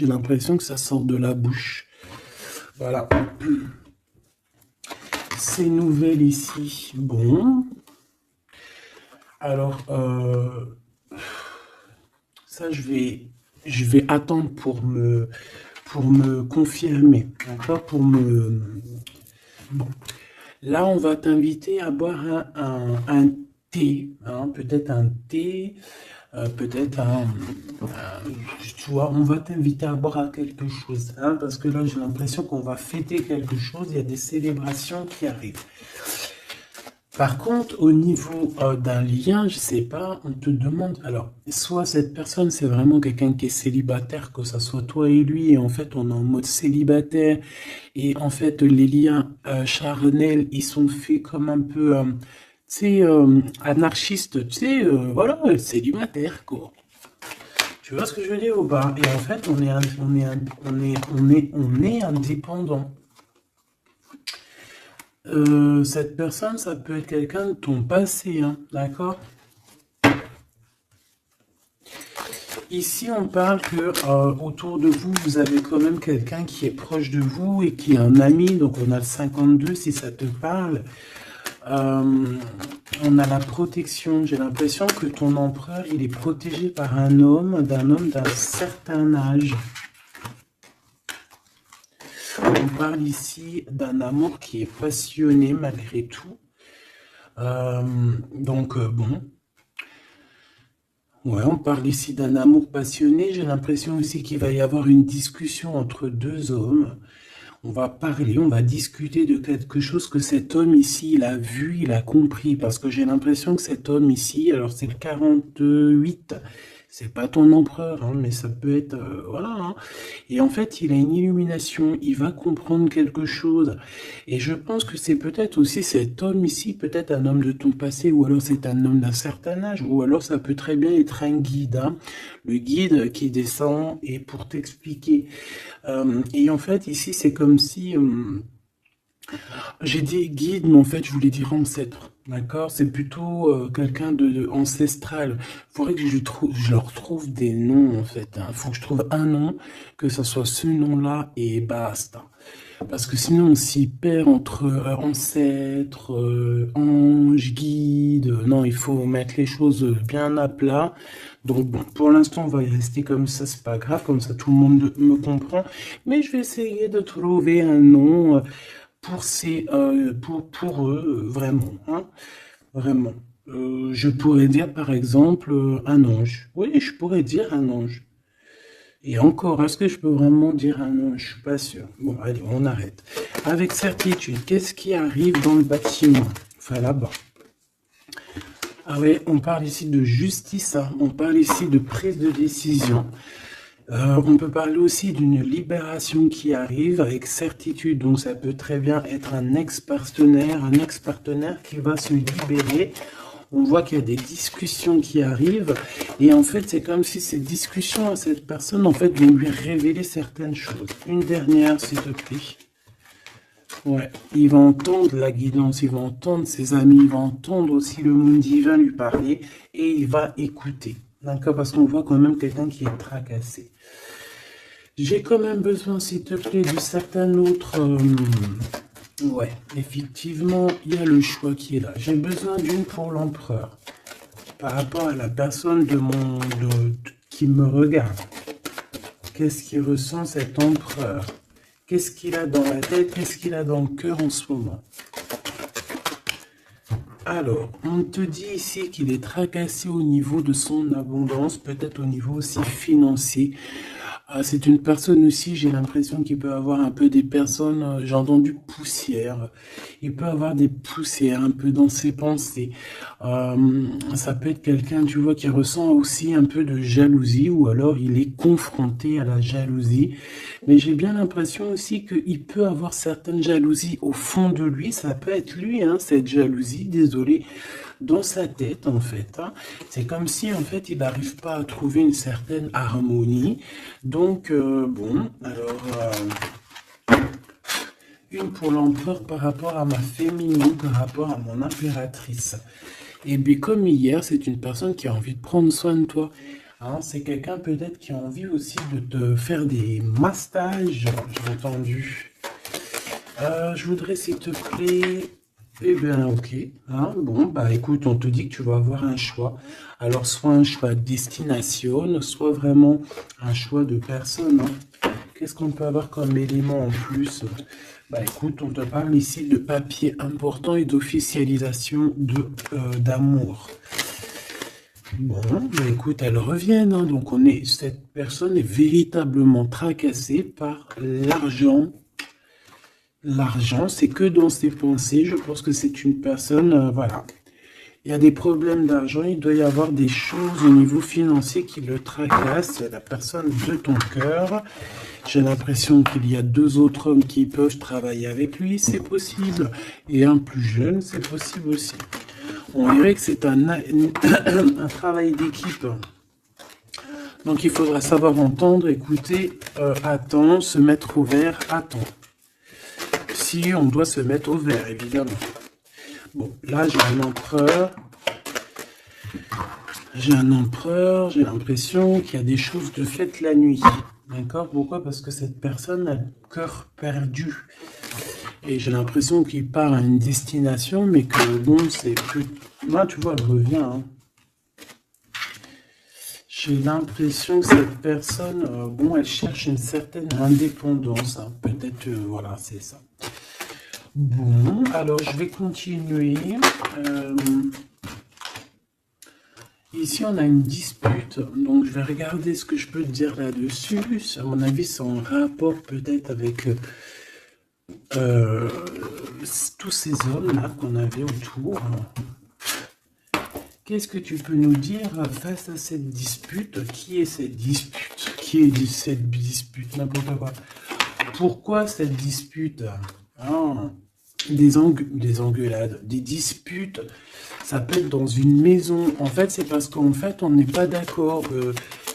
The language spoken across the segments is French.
J'ai l'impression que ça sort de la bouche. Voilà. Ces nouvelles ici. Bon. Alors, ça, je vais attendre pour me confirmer. D'accord? Pour me... Bon. Là, on va t'inviter à boire un thé. Hein, peut-être un thé. Peut-être tu vois, on va t'inviter à boire à quelque chose, hein, parce que là, j'ai l'impression qu'on va fêter quelque chose, il y a des célébrations qui arrivent. Par contre, au niveau d'un lien, je sais pas, on te demande, alors, soit cette personne, c'est vraiment quelqu'un qui est célibataire, que ça soit toi et lui, et en fait, on est en mode célibataire, et en fait, les liens charnels, ils sont faits comme un peu, tu sais, anarchistes, tu sais, voilà, célibataire, quoi. Tu vois ce que je veux dire ou pas? Et en fait, on est indépendant. Cette personne, ça peut être quelqu'un de ton passé, hein, d'accord? Ici, on parle que autour de vous, vous avez quand même quelqu'un qui est proche de vous et qui est un ami. Donc, on a le 52 si ça te parle. On a la protection. J'ai l'impression que ton empereur, il est protégé par un homme d'un certain âge. On parle ici d'un amour qui est passionné malgré tout. Bon. Ouais, on parle ici d'un amour passionné. J'ai l'impression aussi qu'il va y avoir une discussion entre deux hommes. On va parler, on va discuter de quelque chose que cet homme ici, il a vu, il a compris. Parce que j'ai l'impression que cet homme ici, alors c'est le 48, c'est pas ton empereur, hein, mais ça peut être... voilà. Hein. Et en fait, il a une illumination, il va comprendre quelque chose. Et je pense que c'est peut-être aussi cet homme ici, peut-être un homme de ton passé, ou alors c'est un homme d'un certain âge, ou alors ça peut très bien être un guide. Hein. Le guide qui descend et pour t'expliquer. Et en fait, ici, c'est comme si... j'ai dit guide, mais en fait, je voulais dire ancêtre. D'accord? C'est plutôt quelqu'un de ancestral. Il faudrait que je leur trouve des noms, en fait. Il faut que je trouve un nom, que ce soit ce nom-là, et basta. Parce que sinon, on s'y perd entre ancêtre, ange, guide. Non, il faut mettre les choses bien à plat. Donc, bon, pour l'instant, on va y rester comme ça, c'est pas grave, comme ça tout le monde me comprend. Mais je vais essayer de trouver un nom pour eux, vraiment, hein, vraiment. Je pourrais dire par exemple un ange. Oui, je pourrais dire un ange. Et encore, est-ce que je peux vraiment dire un ange? Je suis pas sûr. Bon, allez, on arrête. Avec certitude, qu'est-ce qui arrive dans le bâtiment? Enfin, là-bas. Ah oui, on parle ici de justice, hein. On parle ici de prise de décision. On peut parler aussi d'une libération qui arrive avec certitude. Donc ça peut très bien être un ex-partenaire qui va se libérer. On voit qu'il y a des discussions qui arrivent. Et en fait, c'est comme si ces discussions à cette personne, en fait, vont lui révéler certaines choses. Une dernière, s'il te plaît. Ouais, il va entendre la guidance, il va entendre ses amis, il va entendre aussi le monde divin lui parler et il va écouter. D'accord? Parce qu'on voit quand même quelqu'un qui est tracassé. J'ai quand même besoin, s'il te plaît, de certains autres... ouais, effectivement, il y a le choix qui est là. J'ai besoin d'une pour l'empereur. Par rapport à la personne qui me regarde. Qu'est-ce qu'il ressent cet empereur? Qu'est-ce qu'il a dans la tête? Qu'est-ce qu'il a dans le cœur en ce moment? Alors, on te dit ici qu'il est tracassé au niveau de son abondance, peut-être au niveau aussi financier. C'est une personne aussi, j'ai l'impression qu'il peut avoir un peu des personnes, j'ai entendu poussière. Il peut avoir des poussières un peu dans ses pensées. Ça peut être quelqu'un, tu vois, qui ressent aussi un peu de jalousie ou alors il est confronté à la jalousie. Mais j'ai bien l'impression aussi qu'il peut avoir certaines jalousies au fond de lui. Ça peut être lui, hein, cette jalousie, désolé, dans sa tête, en fait. Hein. C'est comme si, en fait, il n'arrive pas à trouver une certaine harmonie. Donc, bon, alors... une pour l'empereur par rapport à ma féminine, par rapport à mon impératrice. Et bien, comme hier, c'est une personne qui a envie de prendre soin de toi. Hein, c'est quelqu'un peut-être qui a envie aussi de te faire des massages, j'ai entendu. Je voudrais, s'il te plaît, eh bien, ok. Hein, bon, bah écoute, on te dit que tu vas avoir un choix. Alors, soit un choix de destination, soit vraiment un choix de personne. Hein. Qu'est-ce qu'on peut avoir comme élément en plus? Bah écoute, on te parle ici de papier important et d'officialisation d'amour. Bon, bah écoute, elles reviennent. Hein, donc, cette personne est véritablement tracassée par l'argent. L'argent, c'est que dans ses pensées. Je pense que c'est une personne, voilà. Il y a des problèmes d'argent, il doit y avoir des choses au niveau financier qui le tracassent. La personne de ton cœur. J'ai l'impression qu'il y a 2 autres hommes qui peuvent travailler avec lui, c'est possible. Et un plus jeune, c'est possible aussi. On dirait que c'est un travail d'équipe. Donc il faudra savoir entendre, écouter, attendre, se mettre au vert, attendre. Si on doit se mettre au vert, évidemment. Bon, là j'ai un empereur. J'ai l'impression qu'il y a des choses de faites la nuit. D'accord? Pourquoi? Parce que cette personne a le cœur perdu. Et j'ai l'impression qu'il part à une destination, mais que bon, c'est plus... Là, tu vois, elle revient. Hein. J'ai l'impression que cette personne, bon, elle cherche une certaine indépendance. Hein. Peut-être, voilà, c'est ça. Bon, alors je vais continuer. Ici, on a une dispute, donc je vais regarder ce que je peux te dire là-dessus. À mon avis, c'est en rapport peut-être avec tous ces hommes-là qu'on avait autour. Qu'est-ce que tu peux nous dire face à cette dispute? Qui est cette dispute? Qui est cette dispute? N'importe quoi. Pourquoi cette dispute? Ah, des engueulades, des disputes. Ça peut être dans une maison. En fait, c'est parce qu'en fait, on n'est pas d'accord.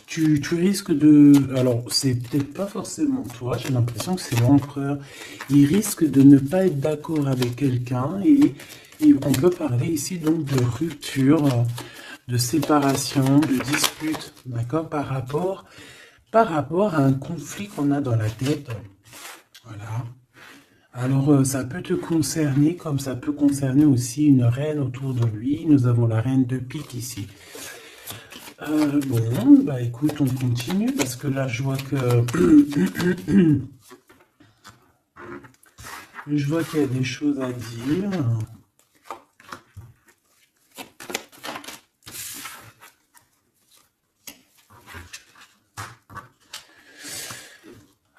Tu risques de... Alors, c'est peut-être pas forcément toi, j'ai l'impression que c'est l'empereur. Il risque de ne pas être d'accord avec quelqu'un et on peut parler ici donc de rupture, de séparation, de dispute, d'accord, par rapport à un conflit qu'on a dans la tête. Voilà. Alors, ça peut te concerner comme ça peut concerner aussi une reine autour de lui. Nous avons la reine de pique ici. Bon, bah écoute, on continue parce que là, je vois que... je vois qu'il y a des choses à dire.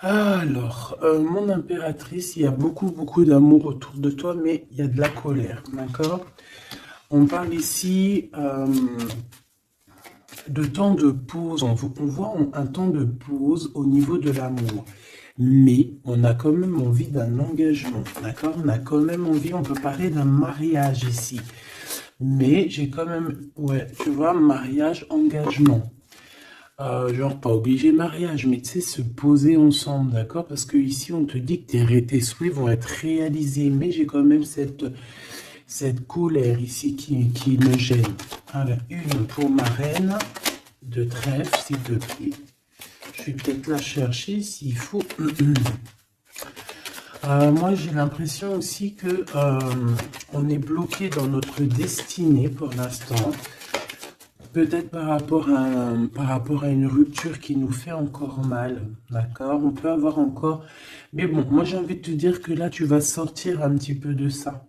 Alors, mon impératrice, il y a beaucoup d'amour autour de toi, mais il y a de la colère, d'accord? On parle ici de temps de pause. On voit un temps de pause au niveau de l'amour. Mais on a quand même envie d'un engagement, d'accord? On a quand même envie, on peut parler d'un mariage ici. Mais j'ai quand même, ouais, tu vois, mariage, engagement. Genre pas obligé mariage, mais tu sais, se poser ensemble, d'accord? Parce que ici, on te dit que tes souhaits vont être réalisés, mais j'ai quand même cette colère ici qui me gêne. Alors, une pour ma reine de trèfle, s'il te plaît. Je vais peut-être la chercher s'il faut. Moi, j'ai l'impression aussi que on est bloqué dans notre destinée pour l'instant. Peut-être par rapport à une rupture qui nous fait encore mal, d'accord? On peut avoir encore... Mais bon, moi j'ai envie de te dire que là, tu vas sortir un petit peu de ça.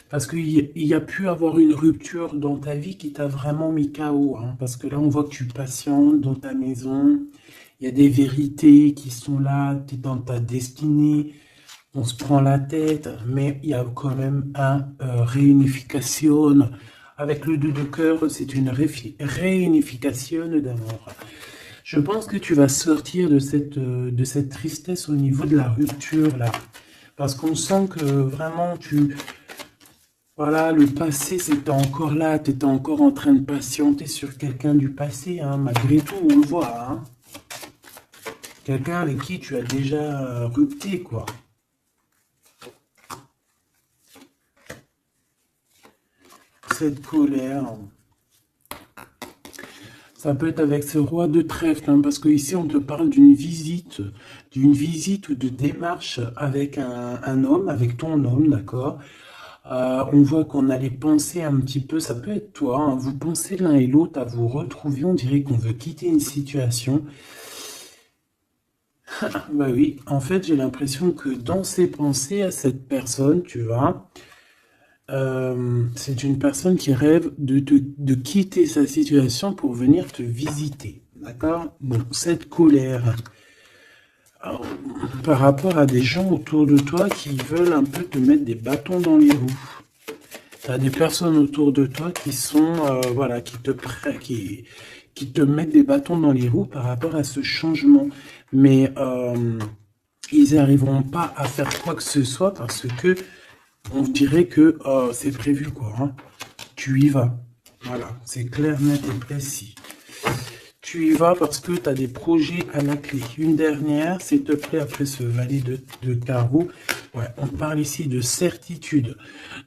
Parce qu'il y a pu avoir une rupture dans ta vie qui t'a vraiment mis KO. Hein, parce que là, on voit que tu patientes dans ta maison. Il y a des vérités qui sont là. Tu es dans ta destinée. On se prend la tête. Mais il y a quand même un réunification. Avec le 2 de cœur, c'est une réunification d'amour. Je pense que tu vas sortir de cette tristesse au niveau de la rupture là. Parce qu'on sent que vraiment voilà, le passé c'était encore là, tu étais encore en train de patienter sur quelqu'un du passé, hein, malgré tout, on le voit. Hein. Quelqu'un avec qui tu as déjà rupté, quoi. Cette colère, Ça peut être avec ce roi de trèfle, hein, parce que ici on te parle d'une visite ou de démarche avec un homme, avec ton homme, d'accord? On voit qu'on allait penser un petit peu, ça peut être toi, hein, vous pensez l'un et l'autre à vous retrouver, on dirait qu'on veut quitter une situation. Bah oui, en fait j'ai l'impression que dans ses pensées à cette personne, tu vois, c'est une personne qui rêve de quitter sa situation pour venir te visiter. D'accord? Bon, cette colère par rapport à des gens autour de toi qui veulent un peu te mettre des bâtons dans les roues. Tu as des personnes autour de toi qui sont, voilà, qui te mettent des bâtons dans les roues par rapport à ce changement. Mais ils n'arriveront pas à faire quoi que ce soit parce que on dirait que c'est prévu, quoi. Hein. Tu y vas. Voilà, c'est clair, net et précis. Tu y vas parce que tu as des projets à la clé. Une dernière, s'il te plaît, après ce valet de carreau. Ouais, on parle ici de certitude.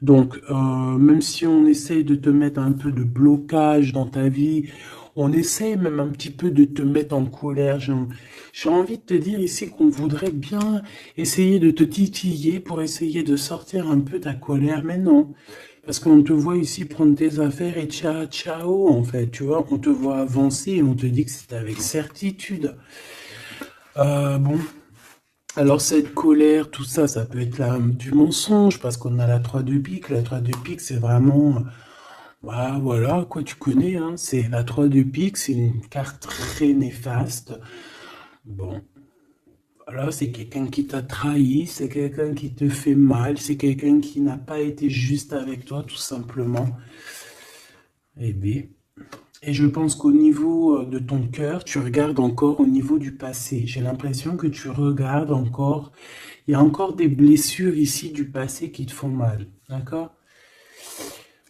Donc, même si on essaye de te mettre un peu de blocage dans ta vie, on essaye même un petit peu de te mettre en colère. J'ai envie de te dire ici qu'on voudrait bien essayer de te titiller pour essayer de sortir un peu ta colère, mais non. Parce qu'on te voit ici prendre tes affaires et ciao, ciao, en fait, tu vois, on te voit avancer et on te dit que c'est avec certitude. Bon, alors cette colère, tout ça, ça peut être du mensonge, parce qu'on a la 3 de pique. La 3 de pique, c'est vraiment, bah voilà, quoi, tu connais, hein, c'est la 3 de pique, c'est une carte très néfaste. Bon, voilà, c'est quelqu'un qui t'a trahi, c'est quelqu'un qui te fait mal, c'est quelqu'un qui n'a pas été juste avec toi, tout simplement. Eh bien, et je pense qu'au niveau de ton cœur, tu regardes encore au niveau du passé. J'ai l'impression que tu regardes encore. Il y a encore des blessures ici du passé qui te font mal. D'accord?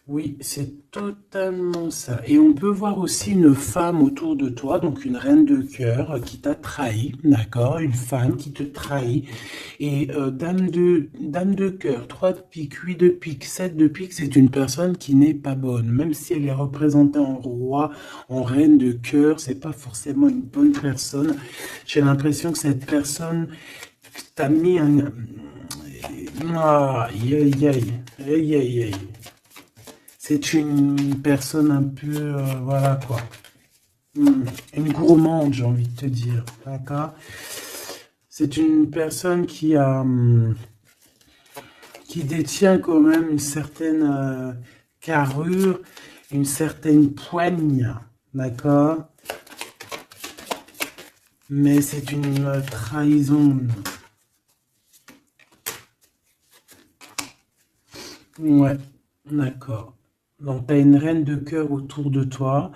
Oui, c'est totalement ça. Et on peut voir aussi une femme autour de toi, donc une reine de cœur qui t'a trahi, d'accord? Une femme qui te trahit. Et dame de cœur, 3 de pique, 8 de pique, 7 de pique, c'est une personne qui n'est pas bonne. Même si elle est représentée en roi, en reine de cœur, c'est pas forcément une bonne personne. J'ai l'impression que cette personne t'a mis un... Aïe, aïe, aïe, aïe, aïe, aïe. C'est une personne un peu, voilà quoi, une gourmande, j'ai envie de te dire, d'accord? C'est une personne qui détient quand même une certaine carrure, une certaine poigne, d'accord? Mais c'est une trahison. Ouais, d'accord. Donc, tu as une reine de cœur autour de toi.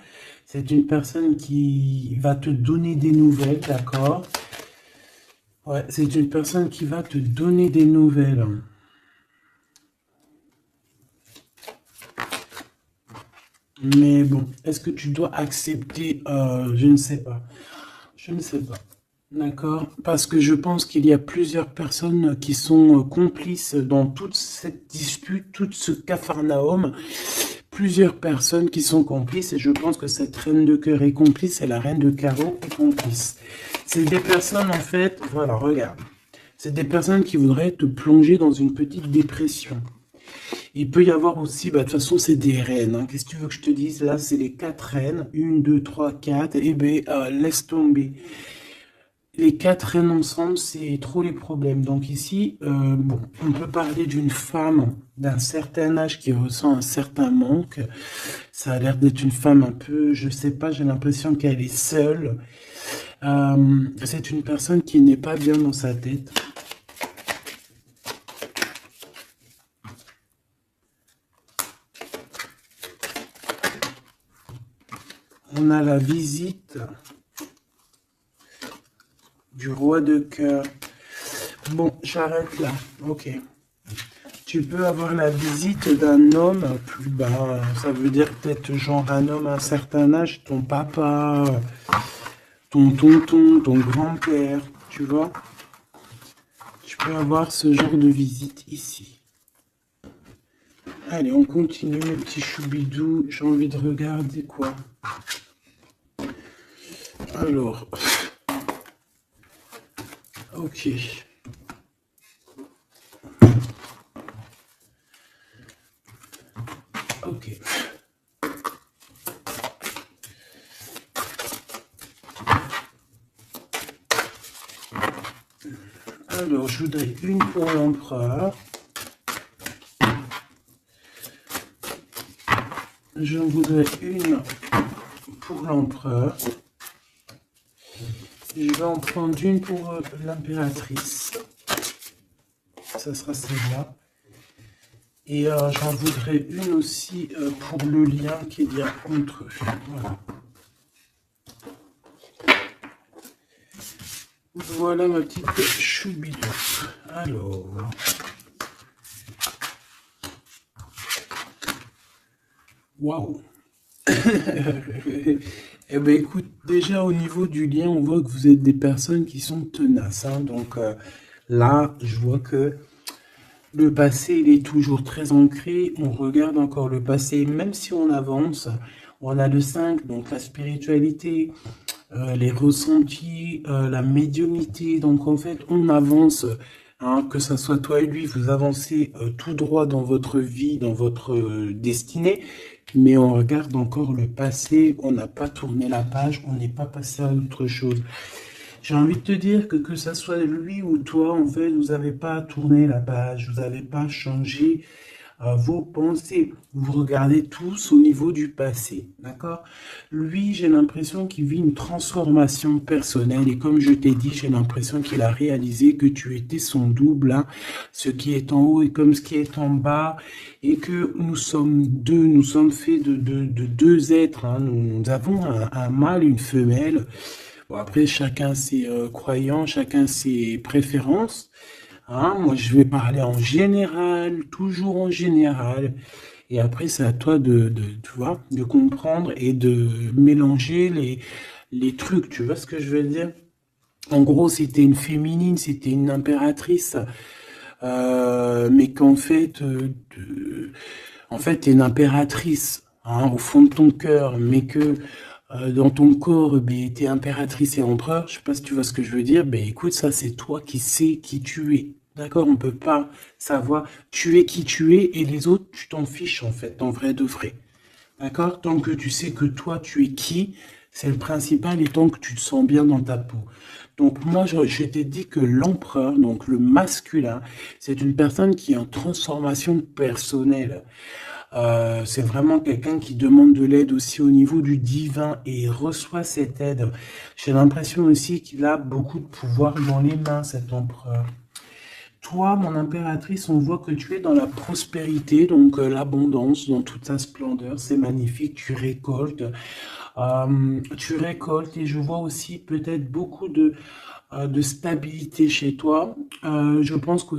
C'est une personne qui va te donner des nouvelles, d'accord? Ouais, c'est une personne qui va te donner des nouvelles. Mais bon, est-ce que tu dois accepter? Je ne sais pas. Je ne sais pas. D'accord? Parce que je pense qu'il y a plusieurs personnes qui sont complices dans toute cette dispute, tout ce capharnaüm. Plusieurs personnes qui sont complices et je pense que cette reine de cœur est complice et la reine de carreau est complice. C'est des personnes en fait, voilà, regarde. C'est des personnes qui voudraient te plonger dans une petite dépression. Il peut y avoir aussi, bah, de toute façon, c'est des reines. Hein. Qu'est-ce que tu veux que je te dise? Là, c'est les 4 reines. Une, 2, 3, 4. Eh bien, laisse tomber. Les 4 reines ensemble, c'est trop les problèmes. Donc ici, bon, on peut parler d'une femme d'un certain âge qui ressent un certain manque. Ça a l'air d'être une femme un peu, je sais pas, j'ai l'impression qu'elle est seule. C'est une personne qui n'est pas bien dans sa tête. On a la visite du roi de cœur. Bon, j'arrête là. Ok. Tu peux avoir la visite d'un homme plus bas. Ça veut dire peut-être genre un homme à un certain âge, ton papa, ton tonton, ton grand-père, tu vois. Tu peux avoir ce genre de visite ici. Allez, on continue, mes petits choubidous. J'ai envie de regarder quoi. Alors, ok. Ok. Alors, je voudrais une pour l'empereur. Je voudrais une pour l'empereur. Je vais en prendre une pour l'impératrice. Ça sera celle-là. Et j'en voudrais une aussi pour le lien qu'il y a entre eux. Voilà. Voilà ma petite choubidou. Alors. Waouh. Eh ben écoute, déjà au niveau du lien, on voit que vous êtes des personnes qui sont tenaces. Hein. Donc là, je vois que le passé, il est toujours très ancré. On regarde encore le passé, même si on avance. On a le 5, donc la spiritualité, les ressentis, la médiumnité. Donc en fait, on avance, hein, que ça soit toi et lui, vous avancez tout droit dans votre vie, dans votre destinée. Mais on regarde encore le passé, on n'a pas tourné la page, on n'est pas passé à autre chose. J'ai envie de te dire que ça soit lui ou toi, en fait, vous n'avez pas tourné la page, vous n'avez pas changé vos pensées. Vous regardez tous au niveau du passé, d'accord? Lui, j'ai l'impression qu'il vit une transformation personnelle et comme je t'ai dit, j'ai l'impression qu'il a réalisé que tu étais son double, hein, ce qui est en haut est comme ce qui est en bas et que nous sommes deux, nous sommes faits de deux êtres, hein. Nous avons un mâle, une femelle. Bon, après, chacun ses croyances, chacun ses préférences. Hein, moi, je vais parler en général, toujours en général. Et après, c'est à toi tu vois, de comprendre et de mélanger les trucs. Tu vois ce que je veux dire? En gros, c'était une féminine, c'était une impératrice, mais qu'en fait, t'es une impératrice, hein, au fond de ton cœur, mais que dans ton corps, ben, t'es impératrice et empereur. Je sais pas si tu vois ce que je veux dire. Ben, écoute, ça, c'est toi qui sais qui tu es. D'accord? On peut pas savoir. Tu es qui tu es et les autres, tu t'en fiches, en fait, en vrai de vrai. D'accord? Tant que tu sais que toi, tu es qui, c'est le principal et tant que tu te sens bien dans ta peau. Donc, moi, je t'ai dit que l'empereur, donc le masculin, c'est une personne qui est en transformation personnelle. C'est vraiment quelqu'un qui demande de l'aide aussi au niveau du divin et il reçoit cette aide. J'ai l'impression aussi qu'il a beaucoup de pouvoir dans les mains, cet empereur. Toi, mon impératrice, on voit que tu es dans la prospérité, donc l'abondance dans toute sa splendeur. C'est magnifique, tu récoltes. Et je vois aussi peut-être beaucoup de stabilité chez toi. Je pense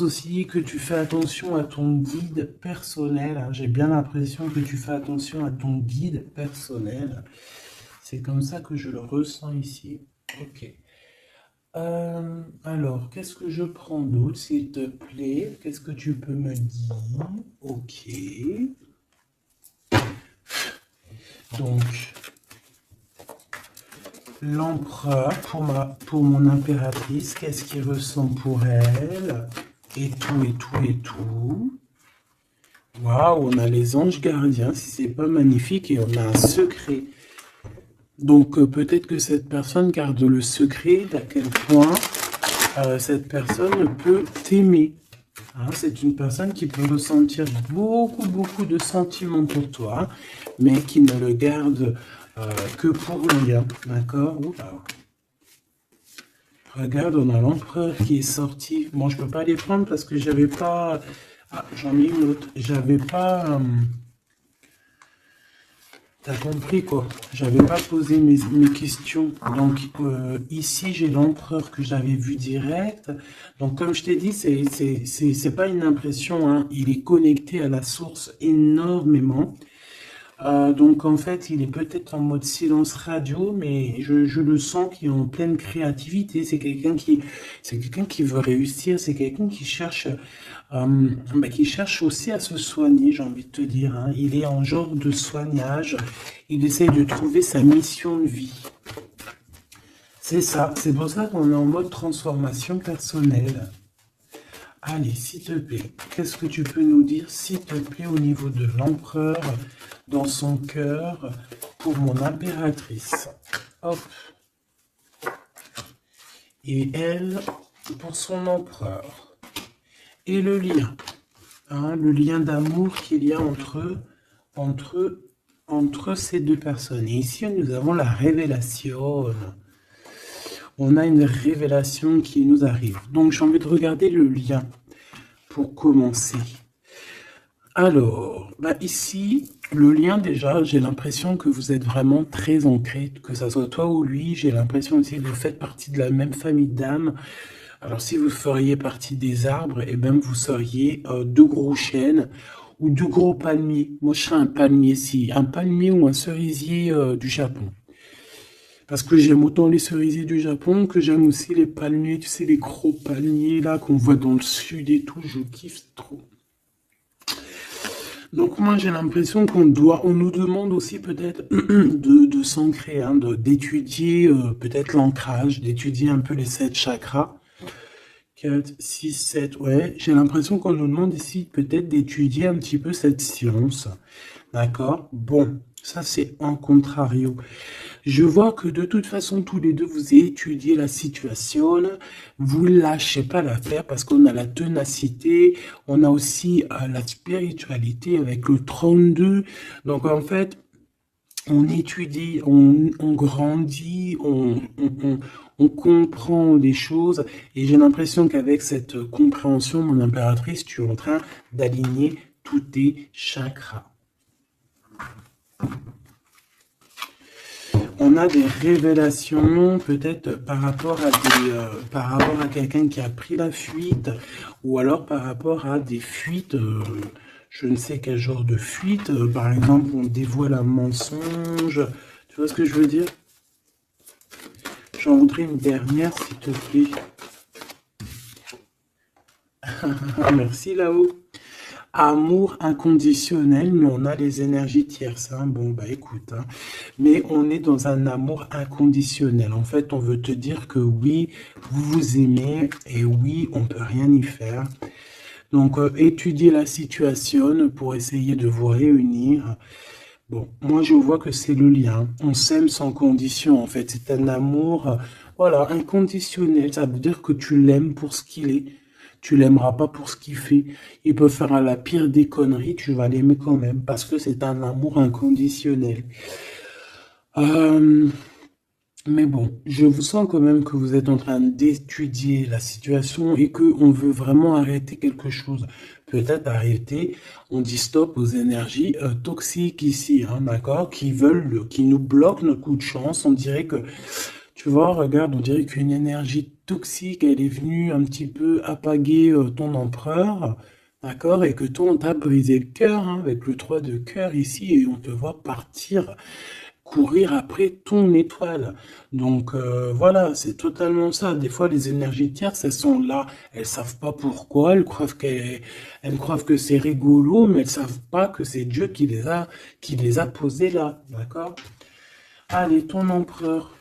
aussi que tu fais attention à ton guide personnel. Hein. J'ai bien l'impression que tu fais attention à ton guide personnel. C'est comme ça que je le ressens ici. Ok. Alors, qu'est-ce que je prends d'autre, s'il te plaît? Qu'est-ce que tu peux me dire? Ok. Donc, l'empereur pour mon impératrice, qu'est-ce qu'il ressent pour elle? Et tout, et tout, et tout. Waouh, on a les anges gardiens, si c'est pas magnifique, et on a un secret. Donc peut-être que cette personne garde le secret d'à quel point cette personne peut t'aimer. Hein, c'est une personne qui peut ressentir beaucoup, beaucoup de sentiments pour toi, mais qui ne le garde que pour lui. Hein, d'accord? Regarde, on a l'empereur qui est sorti. Bon, je peux pas les prendre parce que j'avais pas... Ah, j'en ai une autre. J'avais pas... T'as compris quoi? J'avais pas posé mes questions. Donc ici j'ai l'empereur que j'avais vu direct. Donc comme je t'ai dit, c'est pas une impression. Hein. Il est connecté à la source énormément. Donc en fait, il est peut-être en mode silence radio, mais je le sens qu'il est en pleine créativité. C'est quelqu'un qui veut réussir, c'est quelqu'un qui cherche aussi à se soigner, j'ai envie de te dire, hein. Il est en genre de soignage, il essaye de trouver sa mission de vie. C'est ça, c'est pour ça qu'on est en mode transformation personnelle. Allez, s'il te plaît, qu'est-ce que tu peux nous dire, s'il te plaît, au niveau de l'empereur, dans son cœur, pour mon impératrice? Hop. Et elle, pour son empereur. Et le lien, hein, le lien d'amour qu'il y a entre ces deux personnes. Et ici, nous avons la révélation. On a une révélation qui nous arrive. Donc, j'ai envie de regarder le lien pour commencer. Alors, ici, le lien déjà, j'ai l'impression que vous êtes vraiment très ancrés, que ça soit toi ou lui. J'ai l'impression aussi que vous faites partie de la même famille d'âmes. Alors, si vous feriez partie des arbres, eh bien, vous seriez deux gros chênes ou deux gros palmiers. Moi, je serais un palmier, si. Un palmier ou un cerisier du Japon. Parce que j'aime autant les cerisiers du Japon que j'aime aussi les palmiers, tu sais, les gros palmiers là qu'on voit dans le sud et tout. Je kiffe, c'est trop. Donc moi j'ai l'impression on nous demande aussi peut-être de s'ancrer, hein, d'étudier peut-être l'ancrage, d'étudier un peu les 7 chakras. 4, 6, 7, ouais. J'ai l'impression qu'on nous demande ici peut-être d'étudier un petit peu cette science. D'accord? Bon, ça c'est en contrario. Je vois que de toute façon, tous les deux, vous étudiez la situation, vous lâchez pas l'affaire parce qu'on a la ténacité, on a aussi la spiritualité avec le 32. Donc en fait, on étudie, on grandit, on comprend des choses. Et j'ai l'impression qu'avec cette compréhension, mon impératrice, tu es en train d'aligner tous tes chakras. On a des révélations, peut-être par rapport à quelqu'un qui a pris la fuite, ou alors par rapport à des fuites, je ne sais quel genre de fuite. Par exemple, on dévoile un mensonge. Tu vois ce que je veux dire? J'en voudrais une dernière, s'il te plaît. Merci là-haut. Amour inconditionnel, mais on a les énergies tierces. Hein. Bon, écoute, hein. Mais on est dans un amour inconditionnel. En fait, on veut te dire que oui, vous vous aimez et oui, on peut rien y faire. Donc, étudiez la situation pour essayer de vous réunir. Bon, moi, je vois que c'est le lien. On s'aime sans condition, en fait. C'est un amour, voilà, inconditionnel. Ça veut dire que tu l'aimes pour ce qu'il est. Tu l'aimeras pas pour ce qu'il fait. Il peut faire la pire des conneries, tu vas l'aimer quand même, parce que c'est un amour inconditionnel. Mais bon, je vous sens quand même que vous êtes en train d'étudier la situation et que on veut vraiment arrêter quelque chose. Peut-être arrêter, on dit stop aux énergies toxiques ici, hein, d'accord, qui nous bloquent notre coup de chance. On dirait que, tu vois, regarde, on dirait qu'une énergie toxique, elle est venue un petit peu apaguer ton empereur, d'accord, et que toi, on t'a brisé le cœur, hein, avec le 3 de cœur ici, et on te voit partir courir après ton étoile. Donc voilà, c'est totalement ça. Des fois, les énergies tierces, elles sont là, elles savent pas pourquoi, elles croient que c'est rigolo, mais elles savent pas que c'est Dieu qui les a posées là, d'accord? Allez, ton empereur.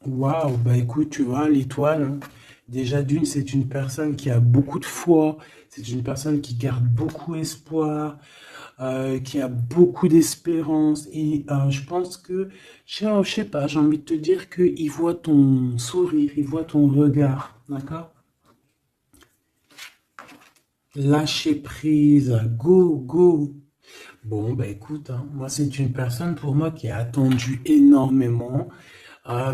Waouh, écoute, tu vois, l'étoile, hein. Déjà d'une, c'est une personne qui a beaucoup de foi, c'est une personne qui garde beaucoup espoir, qui a beaucoup d'espérance. Et je pense que, je sais pas, j'ai envie de te dire qu'il voit ton sourire, il voit ton regard, d'accord? Lâcher prise, go, go. Bon, écoute, hein, moi c'est une personne pour moi qui a attendu énormément.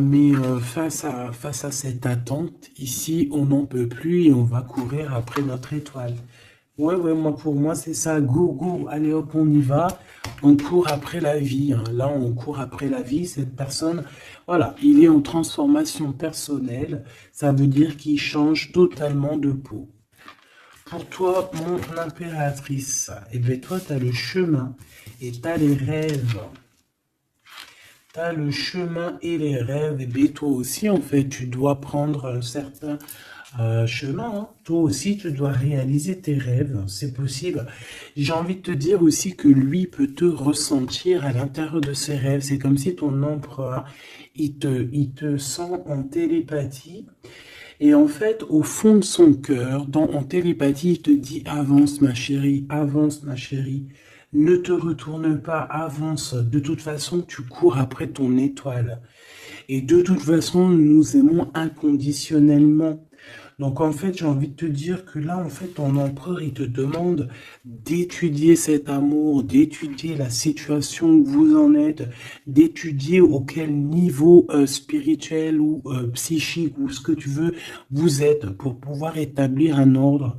Mais face à cette attente, ici, on n'en peut plus et on va courir après notre étoile. Ouais, moi, pour moi, c'est ça. Go, go, allez hop, on y va. On court après la vie. Hein. Là, on court après la vie. Cette personne, voilà, il est en transformation personnelle. Ça veut dire qu'il change totalement de peau. pour toi, mon impératrice, et bien toi, tu as le chemin et tu as les rêves. Tu as le chemin et les rêves. Et bien toi aussi, en fait, tu dois prendre un certain chemin. Hein. Toi aussi, tu dois réaliser tes rêves. C'est possible. J'ai envie de te dire aussi que lui peut te ressentir à l'intérieur de ses rêves. C'est comme si ton empereur, il te sent en télépathie. Et en fait, au fond de son cœur, en télépathie, il te dit avance ma chérie, ne te retourne pas, avance. De toute façon, tu cours après ton étoile. Et de toute façon, nous nous aimons inconditionnellement. Donc en fait, j'ai envie de te dire que là, en fait, ton empereur, il te demande d'étudier cet amour, d'étudier la situation où vous en êtes, d'étudier auquel niveau spirituel ou psychique ou ce que tu veux vous êtes pour pouvoir établir un ordre.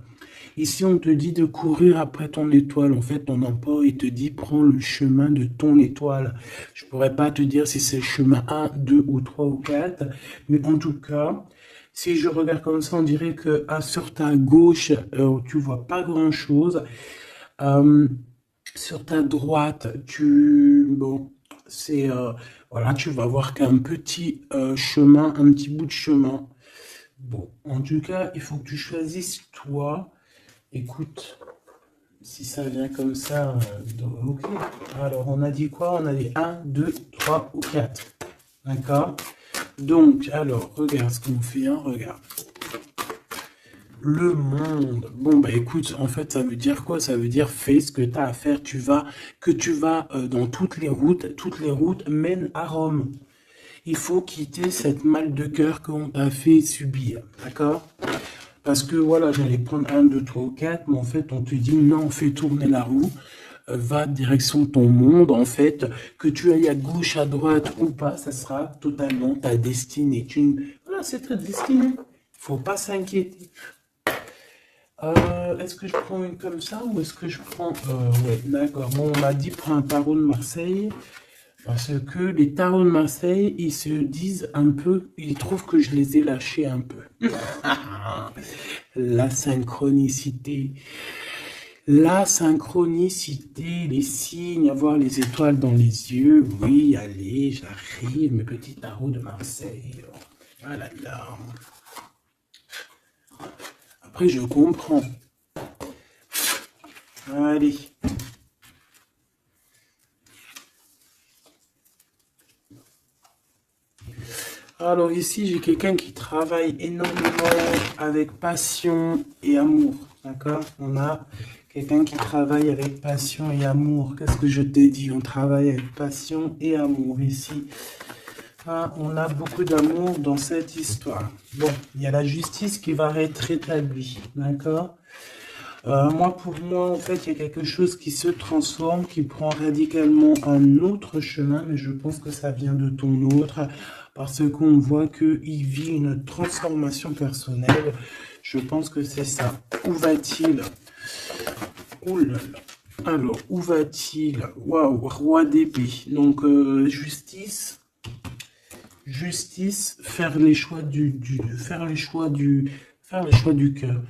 Ici, on te dit de courir après ton étoile. En fait, ton empereur, il te dit, prends le chemin de ton étoile. Je pourrais pas te dire si c'est le chemin 1, 2 ou 3 ou 4, mais en tout cas, si je regarde comme ça, on dirait que sur ta gauche, tu vois pas grand-chose. Euh, sur ta droite, bon, voilà, tu vas voir qu'un petit chemin, un petit bout de chemin. Bon, en tout cas, il faut que tu choisisses toi. Écoute, si ça vient comme ça, ok. Alors, on a dit quoi? On a dit 1, 2, 3 ou 4. D'accord? Donc, alors, regarde ce qu'on fait, hein, regarde. Le monde. Bon, bah écoute, en fait, ça veut dire quoi? Ça veut dire fais ce que tu as à faire. Tu vas dans toutes les routes mènent à Rome. Il faut quitter cette mal de cœur qu'on t'a fait subir. D'accord? Parce que voilà, j'allais prendre 1, 2, 3 ou 4, mais en fait, on te dit non, fais tourner la roue, va direction ton monde, en fait, que tu ailles à gauche, à droite ou pas, ça sera totalement ta destinée. Voilà, c'est ta destinée. Faut pas s'inquiéter. Est-ce que je prends une comme ça ou est-ce que je prends... ouais, d'accord. Bon, on m'a dit prends un tarot de Marseille. Parce que les tarots de Marseille, ils se disent un peu, ils trouvent que je les ai lâchés un peu. La synchronicité. La synchronicité, les signes, avoir les étoiles dans les yeux. Oui, allez, j'arrive, mes petits tarots de Marseille. Voilà, là. Après, je comprends. Allez. Alors ici, j'ai quelqu'un qui travaille énormément avec passion et amour. D'accord? On a quelqu'un qui travaille avec passion et amour. Qu'est-ce que je t'ai dit? On travaille avec passion et amour ici. Ah, on a beaucoup d'amour dans cette histoire. Bon, il y a la justice qui va être rétablie. D'accord? Pour moi, en fait, il y a quelque chose qui se transforme, qui prend radicalement un autre chemin, mais je pense que ça vient de ton autre, parce qu'on voit qu'il vit une transformation personnelle. Je pense que c'est ça. Où va-t-il? Ouh là là. Alors, où va-t-il? Waouh, roi d'épée. Donc, justice, faire les choix faire les choix du cœur.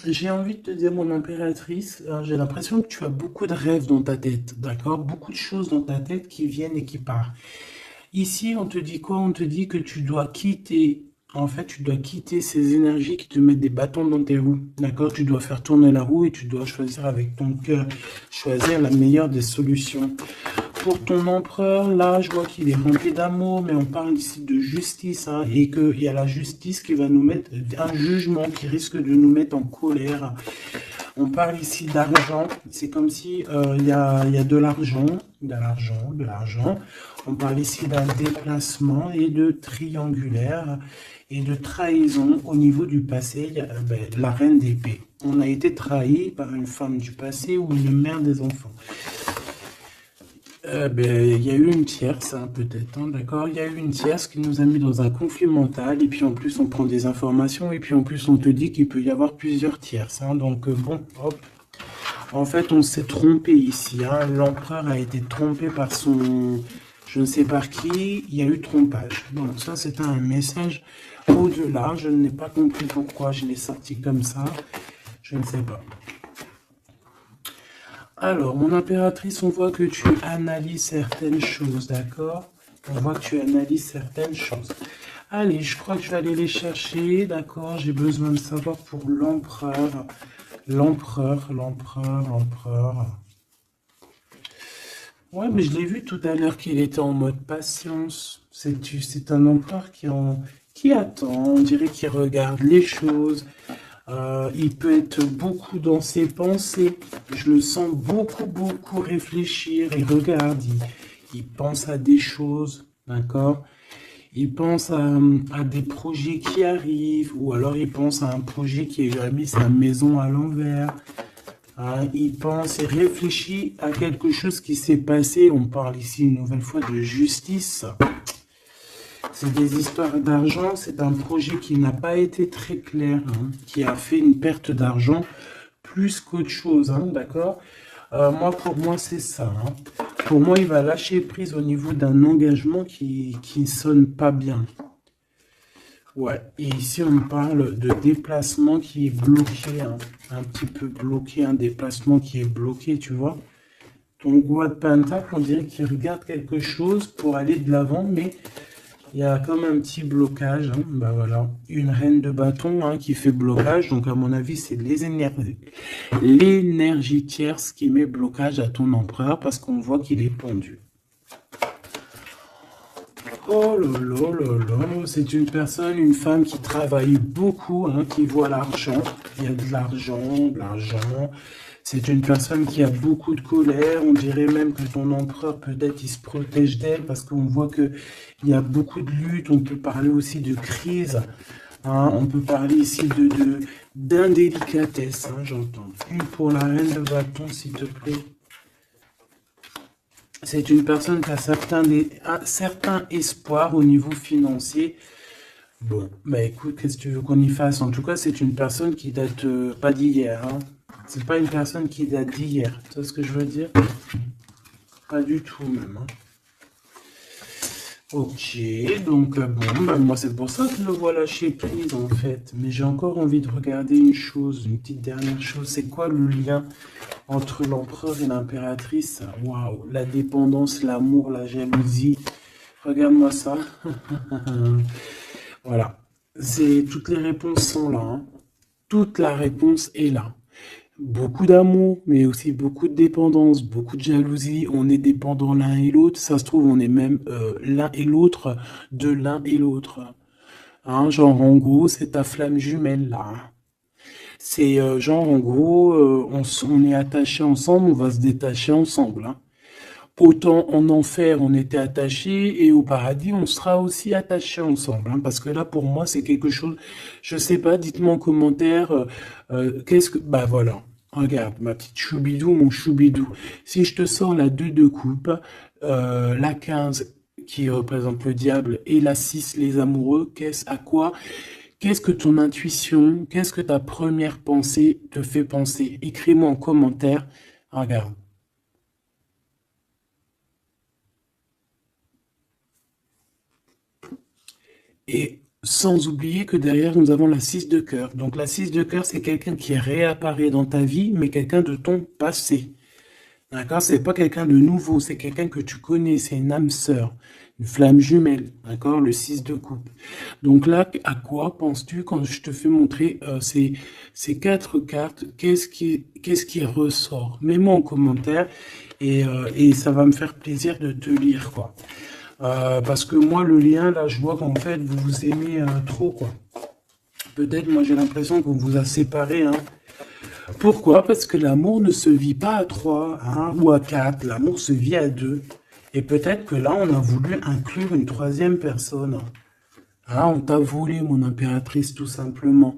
J'ai envie de te dire, mon impératrice, j'ai l'impression que tu as beaucoup de rêves dans ta tête, d'accord? Beaucoup de choses dans ta tête qui viennent et qui partent. Ici, on te dit quoi? On te dit que tu dois quitter, en fait, tu dois quitter ces énergies qui te mettent des bâtons dans tes roues, d'accord? Tu dois faire tourner la roue et tu dois choisir avec ton cœur, choisir la meilleure des solutions. Pour ton empereur, là, je vois qu'il est rempli d'amour, mais on parle ici de justice, hein, et qu'il y a la justice qui va nous mettre, un jugement qui risque de nous mettre en colère. On parle ici d'argent, c'est comme si il y a de l'argent, de l'argent. On parle ici d'un déplacement et de triangulaire et de trahison au niveau du passé. Il y a, la reine d'épée. On a été trahi par une femme du passé ou une mère des enfants. Il y a eu une tierce, hein, peut-être, hein, d'accord? Il y a eu une tierce qui nous a mis dans un conflit mental, et puis en plus on prend des informations, et puis en plus on te dit qu'il peut y avoir plusieurs tierces, hein, donc bon, hop. En fait, on s'est trompé ici, hein, l'empereur a été trompé par son... Je ne sais par qui, il y a eu trompage. Bon, ça c'est un message au-delà, je n'ai pas compris pourquoi je l'ai sorti comme ça. Je ne sais pas. Alors, mon impératrice, on voit que tu analyses certaines choses, d'accord? On voit que tu analyses certaines choses. Allez, je crois que je vais aller les chercher, d'accord? J'ai besoin de savoir pour l'empereur. L'empereur. Ouais, mais je l'ai vu tout à l'heure qu'il était en mode patience. C'est un empereur qui attend, on dirait qu'il regarde les choses. Il peut être beaucoup dans ses pensées. Je le sens beaucoup réfléchir. Il regarde, il pense à des choses, d'accord? Il pense à des projets qui arrivent, ou alors il pense à un projet qui a mis sa maison à l'envers. Il pense et réfléchit à quelque chose qui s'est passé. On parle ici une nouvelle fois de justice. C'est des histoires d'argent. C'est un projet qui n'a pas été très clair, hein, qui a fait une perte d'argent plus qu'autre chose, hein, d'accord? Pour moi, c'est ça. Hein. Pour moi, il va lâcher prise au niveau d'un engagement qui sonne pas bien. Ouais, et ici on parle de déplacement qui est bloqué, hein, un petit peu bloqué, un déplacement qui est bloqué, tu vois. Ton roi de pentacle, on dirait qu'il regarde quelque chose pour aller de l'avant, mais il y a comme un petit blocage. Hein. Bah voilà, une reine de bâton, hein, qui fait blocage, donc à mon avis c'est l'énergie tierce qui met blocage à ton empereur parce qu'on voit qu'il est pendu. Oh là là là là, c'est une personne, une femme qui travaille beaucoup, hein, qui voit l'argent. Il y a de l'argent, de l'argent. C'est une personne qui a beaucoup de colère. On dirait même que ton empereur, peut-être, il se protège d'elle parce qu'on voit qu'il y a beaucoup de lutte. On peut parler aussi de crise. Hein, on peut parler ici d'indélicatesse, hein, j'entends. Une pour la reine de bâton, s'il te plaît. C'est une personne qui a certains espoirs au niveau financier. Bon, bah écoute, qu'est-ce que tu veux qu'on y fasse? En tout cas, c'est une personne qui date pas d'hier. Hein. C'est pas une personne qui date d'hier. Tu vois ce que je veux dire? Pas du tout même. Hein. Ok, donc bon, bah, moi c'est pour ça que je le vois lâcher prise en fait. Mais j'ai encore envie de regarder une chose, une petite dernière chose. C'est quoi le lien entre l'empereur et l'impératrice? Waouh, la dépendance, l'amour, la jalousie. Regarde-moi ça. Voilà. Toutes les réponses sont là. Hein. Toute la réponse est là. Beaucoup d'amour, mais aussi beaucoup de dépendance, beaucoup de jalousie. On est dépendants l'un et l'autre. Ça se trouve, on est même l'un et l'autre de l'un et l'autre. Hein, genre, en gros, c'est ta flamme jumelle là. Hein. C'est genre, en gros, on est attachés ensemble, on va se détacher ensemble. Hein. Autant en enfer, on était attachés, et au paradis, on sera aussi attachés ensemble. Hein, parce que là, pour moi, c'est quelque chose, je sais pas, dites-moi en commentaire, qu'est-ce que... Bah voilà, regarde, ma petite choubidou, mon choubidou. Si je te sors la 2 de coupe, la 15 qui représente le diable, et la 6, les amoureux, qu'est-ce que ton intuition, qu'est-ce que ta première pensée te fait penser? Écris-moi en commentaire. Regarde. Et sans oublier que derrière, nous avons la 6 de cœur. Donc la 6 de cœur, c'est quelqu'un qui réapparaît dans ta vie, mais quelqu'un de ton passé. D'accord? C'est pas quelqu'un de nouveau, c'est quelqu'un que tu connais, c'est une âme sœur, une flamme jumelle. D'accord? Le 6 de coupe. Donc là, à quoi penses-tu quand je te fais montrer ces 4 cartes? Qu'est-ce qui ressort? Mets-moi en commentaire et ça va me faire plaisir de te lire, quoi. Parce que moi, le lien, là, je vois qu'en fait, vous vous aimez trop, quoi. Peut-être, moi, j'ai l'impression qu'on vous a séparés, hein. Pourquoi? Parce que l'amour ne se vit pas à 3, hein, ou à 4. L'amour se vit à 2. Et peut-être que là, on a voulu inclure une troisième personne. Hein, on t'a volé, mon impératrice, tout simplement.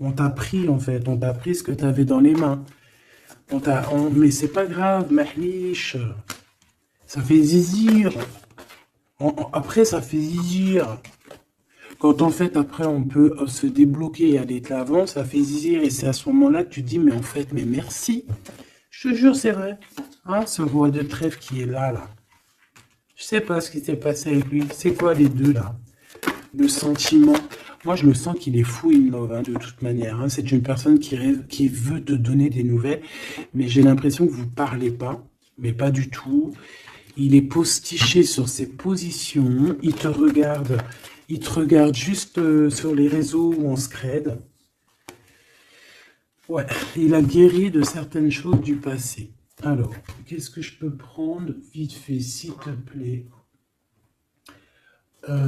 On t'a pris, en fait. On t'a pris ce que tu avais dans les mains. Mais c'est pas grave, mahlish. Ça fait zizir. Après, ça fait zizir. Quand en fait, après, on peut se débloquer et aller de l'avant, ça fait zizir. Et c'est à ce moment-là que tu dis, mais en fait, mais merci. Je te jure, c'est vrai. Hein, ce roi de trèfle qui est là, là. Je sais pas ce qui s'est passé avec lui. C'est quoi les deux, là? Le sentiment. Moi, je le sens qu'il est fou in love, hein, de toute manière. Hein. C'est une personne qui veut te donner des nouvelles, mais j'ai l'impression que vous parlez pas, mais pas du tout. Il est postiché sur ses positions, il te regarde juste sur les réseaux ou en scred. Ouais, il a guéri de certaines choses du passé. Alors, qu'est-ce que je peux prendre vite fait, s'il te plaît?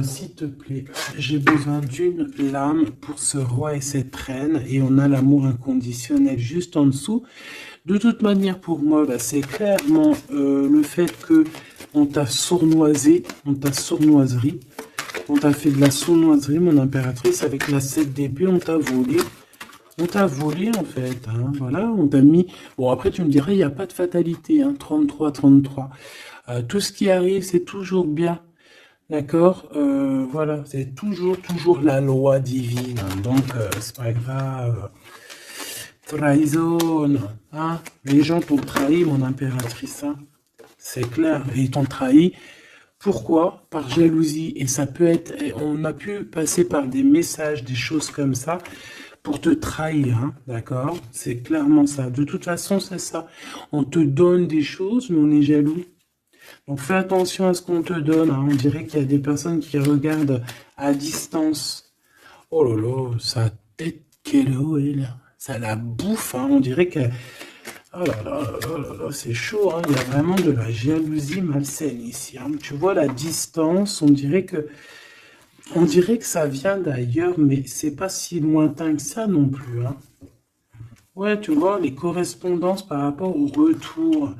S'il te plaît, j'ai besoin d'une lame pour ce roi et cette reine, et on a l'amour inconditionnel juste en dessous. De toute manière, pour moi, bah, c'est clairement le fait que on t'a sournoisé, on t'a sournoiserie, on t'a fait de la sournoiserie, mon impératrice, avec la 7 d'épée, on t'a volé. On t'a volé en fait, hein, voilà, on t'a mis... Bon, après tu me dirais, il n'y a pas de fatalité, hein, 33, 33. Tout ce qui arrive, c'est toujours bien, d'accord. Voilà, c'est toujours la loi divine, hein, donc c'est pas grave. Trahison, hein, les gens t'ont trahi, mon impératrice, hein, c'est clair, et ils t'ont trahi. Pourquoi? Par jalousie, et ça peut être... On a pu passer par des messages, des choses comme ça, pour te trahir, hein, d'accord? C'est clairement ça. De toute façon, c'est ça. On te donne des choses, mais on est jaloux. Donc fais attention à ce qu'on te donne. Hein. On dirait qu'il y a des personnes qui regardent à distance. Oh là là, sa tête, quelle eau est là. Ça la bouffe, hein. On dirait que... Oh là là, oh là là, c'est chaud, hein. Il y a vraiment de la jalousie malsaine ici. Hein. Tu vois la distance, on dirait que ça vient d'ailleurs, mais c'est pas si lointain que ça non plus. Hein. Ouais, tu vois, les correspondances par rapport au retour.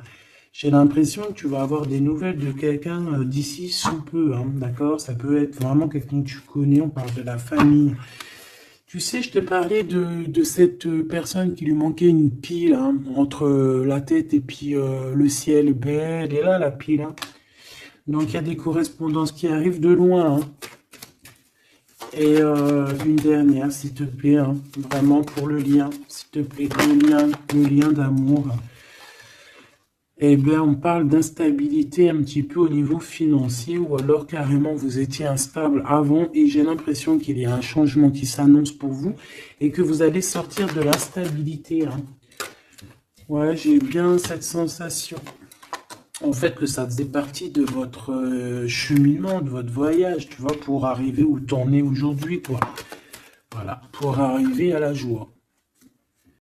J'ai l'impression que tu vas avoir des nouvelles de quelqu'un d'ici sous peu. Hein, d'accord? Ça peut être vraiment quelqu'un que tu connais, on parle de la famille. Tu sais, je te parlais de cette personne qui lui manquait une pile, hein, entre la tête et puis le ciel. Ben, elle est là, la pile. Hein. Donc, il y a des correspondances qui arrivent de loin. Hein. Et une dernière, s'il te plaît, hein, vraiment pour le lien, s'il te plaît, le lien d'amour. Eh bien, on parle d'instabilité un petit peu au niveau financier, ou alors carrément vous étiez instable avant, et j'ai l'impression qu'il y a un changement qui s'annonce pour vous, et que vous allez sortir de l'instabilité. Hein. Ouais, j'ai bien cette sensation. En fait, que ça faisait partie de votre cheminement, de votre voyage, tu vois, pour arriver où t'en es aujourd'hui, quoi. Voilà, pour arriver à la joie.